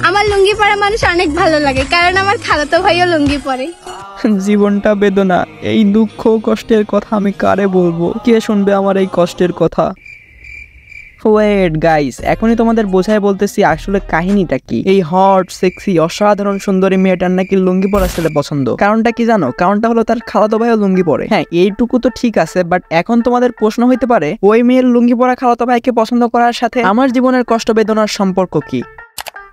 আমার লুঙ্গি পরা মানুষ অনেক ভালো লাগে, কারণ আমার খালাতো ভাইও লুঙ্গি পরে। জীবনটা বেদনা, এই দুঃখ কষ্টের কথা আমি কারে বলবো? কে শুনবে আমার এই কষ্টের কথা? ওয়েট গাইস, এখনই তোমাদের বোঝায় বলতেছি আসলে কাহিনীটা কি। এই হট সেক্সি অসাধারণ সুন্দরী মেয়েটার নাকি লুঙ্গি পরা ছেলে পছন্দ। কারণটা কি জানো? কারণটা হলো তার খালাতো ভাইও লুঙ্গি পরে। হ্যাঁ, এইটুকু তো ঠিক আছে, বাট এখন তোমাদের প্রশ্ন হইতে পারে ওই মেয়ের লুঙ্গি পরা খালাতো ভাইকে পছন্দ করার সাথে আমার জীবনের কষ্ট বেদনার সম্পর্ক কি?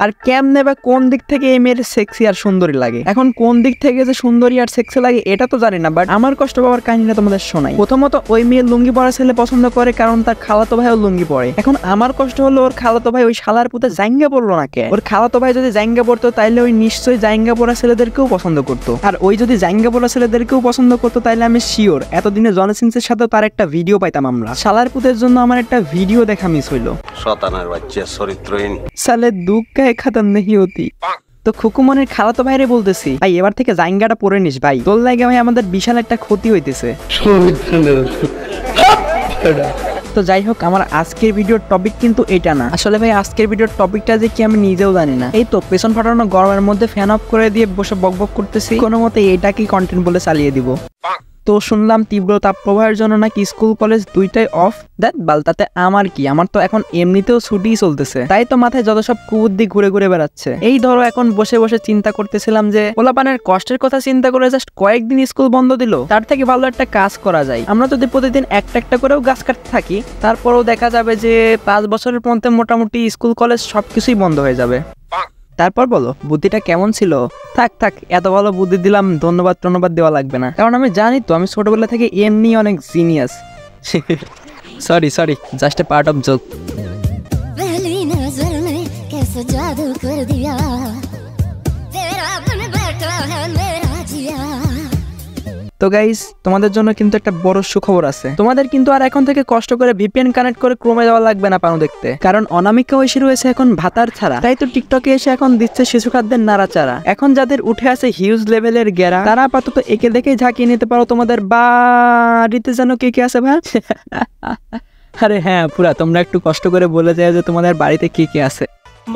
আর কেমনে বা কোন দিক থেকে এই মেয়ের সেক্সি আর সুন্দরী লাগে? এখন কোন দিক থেকে যে সুন্দরী আর সেক্সি লাগে এটা তো জানি না, বাট আমার কষ্ট পাওয়ার কাহিনীটা তোমাদের শোনাই। প্রথমত, ওই মেয়ের লুঙ্গি পরা ছেলে পছন্দ করে কারণ তার খালাতো ভাইও লুঙ্গি পরে। এখন আমার কষ্ট হলো ওর খালাতো ভাই ওই শালার পুতে জাইঙ্গা পড়লো না কে? ওর খালাতো ভাই যদি জাইঙ্গা পড়তো তাইলে ওই নিশ্চয়ই জাইঙ্গা পড়া ছেলেদেরকেও পছন্দ করতো। আর ওই যদি জাইঙ্গা পড়া ছেলেদেরকেও পছন্দ করতো তাইলে আমি শিওর এতদিনে জনসিন্সের সাথেও তার একটা ভিডিও পাইতাম আমরা। শালার পুতের জন্য আমার একটা ভিডিও দেখা মিস হইলো। শয়তানের বাচ্চা চরিত্রহীন সালে দুঃখ খাতাম নেই হতি। তো খুকুমনের খালাতো ভাইরে বলতেছি, ভাই এবার থেকে জাইঙ্গাটা পরে নিস ভাই, তোর লাগে ভাই আমাদের বিশাল একটা ক্ষতি হইতেছে। তো যাই হোক, আমার আজকের ভিডিওর টপিক কিন্তু এটা না। আসলে ভাই আজকের ভিডিওর টপিকটা যে কি আমি নিজেও জানি না। এই তো পেছন ফাটানো গরমের মধ্যে ফ্যান অফ করে দিয়ে বসে বকবক করতেছি, কোনো মতে এইটাকেই কন্টেন্ট বলে চালিয়ে দিব। তো শুনলাম তীব্র তাপপ্রবাহের জন্য নাকি স্কুল কলেজ দুইটাই অফ। দ্যাট বাল, তাতে আমার কি? আমার তো এখন এমনিতেও ছুটিই চলতেছে, তাই তো মাথায় যত সব কুবুদ্ধি ঘুরে ঘুরে বেড়াচ্ছে। এই ধরো এখন বসে বসে চিন্তা করতেছিলাম যে পোলাপানের কষ্টের কথা চিন্তা করে জাস্ট কয়েকদিন স্কুল বন্ধ দিল, তার থেকে ভালো একটা কাজ করা যায়। আমরা যদি প্রতিদিন একটা একটা করেও গাছ কাটতে থাকি, তারপরেও দেখা যাবে যে 5 বছরের মধ্যে মোটামুটি স্কুল কলেজ সবকিছুই বন্ধ হয়ে যাবে। তারপর বলো বুদ্ধিটা কেমন ছিল? থাক থাক, এত ভালো বুদ্ধি দিলাম, ধন্যবাদ দেওয়া লাগবে না, কারণ আমি জানি তো আমি ছোটবেলা থেকে এমনি অনেক genius. Sorry just a part of joke. তো গাইস, তোমাদের জন্য কিন্তু একটা বড় সুখবর আছে। তোমাদের কিন্তু আর এখন থেকে কষ্ট করে ভিপিএন কানেক্ট করে ক্রোমে যাওয়া লাগবে না পানু দেখতে, কারণ অনামিকা ঐশী রয়েছে এখন ভাতার ছাড়া। তাই তো টিকটকে এসে এখন দিচ্ছে শিশু খাদ্যের নাড়াচাড়া। এখন যাদের উঠে আছে হিউজ লেভেলের গেরা, তারা আপাতত একে দেখেই ঝাঁকিয়ে নিতে পারো তোমাদের বাড়িতে যেন কে আছে ভাই। আরে হ্যাঁ, পুরা তোমরা একটু কষ্ট করে বলে যায় যে তোমাদের বাড়িতে কে আছে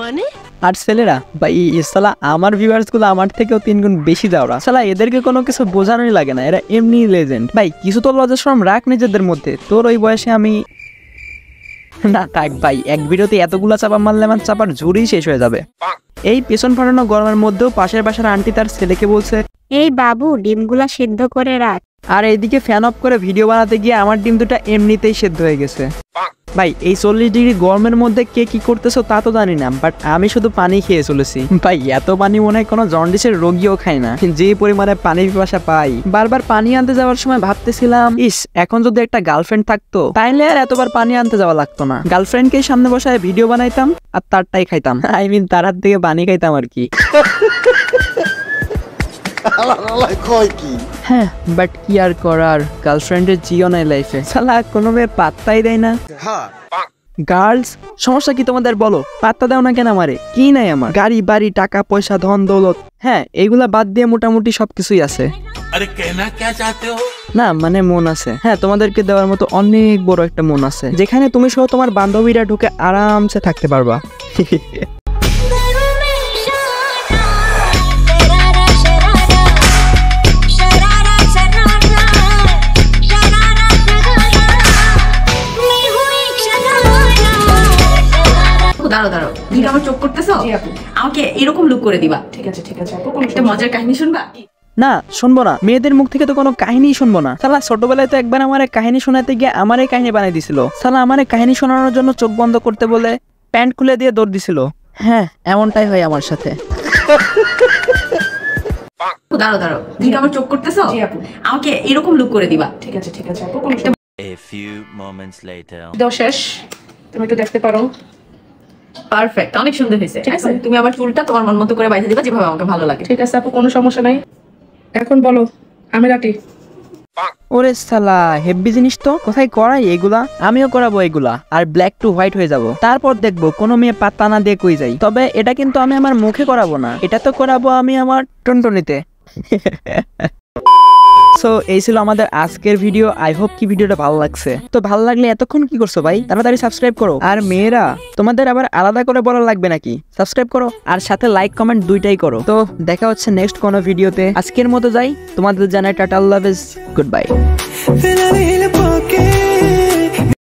মানে। আর ছেলেরা ভাই, সালা আমার ভিউয়ার্স গুলো আমার থেকেও 3 গুণ বেশি যাওরা। সালা এদেরকে কোনো কিছু বোঝানোই লাগে না, এরা এমনি লেজেন্ড। ভাই কিছু তো লজ্জা শরম রাখ নিজেদের মধ্যে। তোর ওই বয়সে আমি না থাক ভাই, এক ভিডিওতে এতগুলা চাপা মারলে আমার চাপার ঝুড়ি শেষ হয়ে যাবে। এই পেছন ফাটানো গরমের মধ্যেও পাশের বাসার আন্টি তার ছেলেকে বলছে, এই বাবু ডিমগুলা সিদ্ধ করে রাখ। আর এইদিকে ফ্যান অফ করে ভিডিও বানাতে গিয়ে আমার ডিম দুটা এমনিতেই সেদ্ধ হয়ে গেছে। ভাই এই 40 ডিগ্রি গরমের মধ্যে কে কি করতেছো তা তো জানি না, বাট আমি শুধু পানি খেয়ে চলেছি। ভাই এত পানি মনে হয় কোনো জন্ডিসের রোগীও খায় না, যে পরিমাণে পানির পিপাসা পাই। বারবার পানি আনতে যাওয়ার সময় ভাবতেছিলাম, ইস এখন যদি একটা গার্লফ্রেন্ড থাকতো তাইলে আর এতবার পানি আনতে যাওয়া লাগতো না। গার্লফ্রেন্ডকে সামনে বসায় ভিডিও বানাইতাম আর তারটাই খাইতাম। আই মিন তার হাত থেকে পানি খাইতাম আর কি। হ্যাঁ, বাট কি আর করার, গার্লফ্রেন্ডের জিও নাই লাইফে। শালা কোনো মেয়ে পাত্তাই দেয় না। গার্লস সমস্যা কি তোমাদের বলো? পাত্তা দাও না কেন আমারে? কি নাই আমার? গাড়ি বাড়ি টাকা পয়সা ধন দৌলত, হ্যাঁ এইগুলা বাদ দিয়ে মোটামুটি সবকিছুই আছে। না মানে মন আছে। হ্যাঁ, তোমাদেরকে দেওয়ার মতো অনেক বড় একটা মন আছে, যেখানে তুমি সহ তোমার বান্ধবীরা ঢুকে আরামসে থাকতে পারবা। দাঁড়াও, তুমি আমার চোখ করতেছো? আমাকে এরকম লুক করে দিবা। ঠিক আছে আপু, একটা মজার কাহিনী শুনবা? না শুনবো না, মেয়েদের মুখ থেকে তো কোনো কাহিনী শুনবো না। সালা ছোটবেলায় তো একবার আমার কাহিনী শোনাতে গিয়ে আমার কাহিনী বানিয়ে দিছিল। সালা আমার কাহিনী শোনানোর জন্য চোখ বন্ধ করতে বলে প্যান্ট খুলে দিয়ে দৌড় দিছিল। হ্যাঁ, এমনটাই হয় আমার সাথে। দাঁড়াও, তুমি আমার চোখ করতেছো? আমাকে এরকম লুক করে দিবা। ঠিক আছে আপু। A few moments later. শেষ, তুমি একটু দেখতে পারো। পারফেক্ট, অনেক সুন্দর হয়েছে। ঠিক আছে, তুমি আমার চুলটা তোমার মন মতো করে বাইতে দিবা যেভাবে আমাকে ভালো লাগে। ঠিক আছে আপু, কোনো সমস্যা নাই। এখন বলো আমি রাটি। ওরে সালা হেভি জিনিস তো, কোথায় করাই এগুলা? আমিও করাবো এগুলা, আর ব্ল্যাক টু হোয়াইট হয়ে যাব। তারপর দেখবো কোনো মেয়ে পাত্তা না দিয়ে কই যাই। তবে এটা কিন্তু আমি আমার মুখে করাবো না, এটা তো করাবো আমি আমার টনটনিতে। সো এই ছিল আমাদের আজকের ভিডিও। আই হোপ কি ভিডিওটা ভালো লাগছে। তো ভালো লাগলে এতক্ষণ কি করছো ভাই, তাড়াতাড়ি সাবস্ক্রাইব করো। আর মেয়েরা তোমাদের আবার আলাদা করে বলা লাগবে নাকি, সাবস্ক্রাইব করো আর সাথে লাইক কমেন্ট দুইটাই করো। তো দেখা হচ্ছে নেক্সট কোনো ভিডিওতে। আজকের মতো যাই, তোমাদের জানাই টাটা, আল্লাহ হাফেজ, গুড বাই।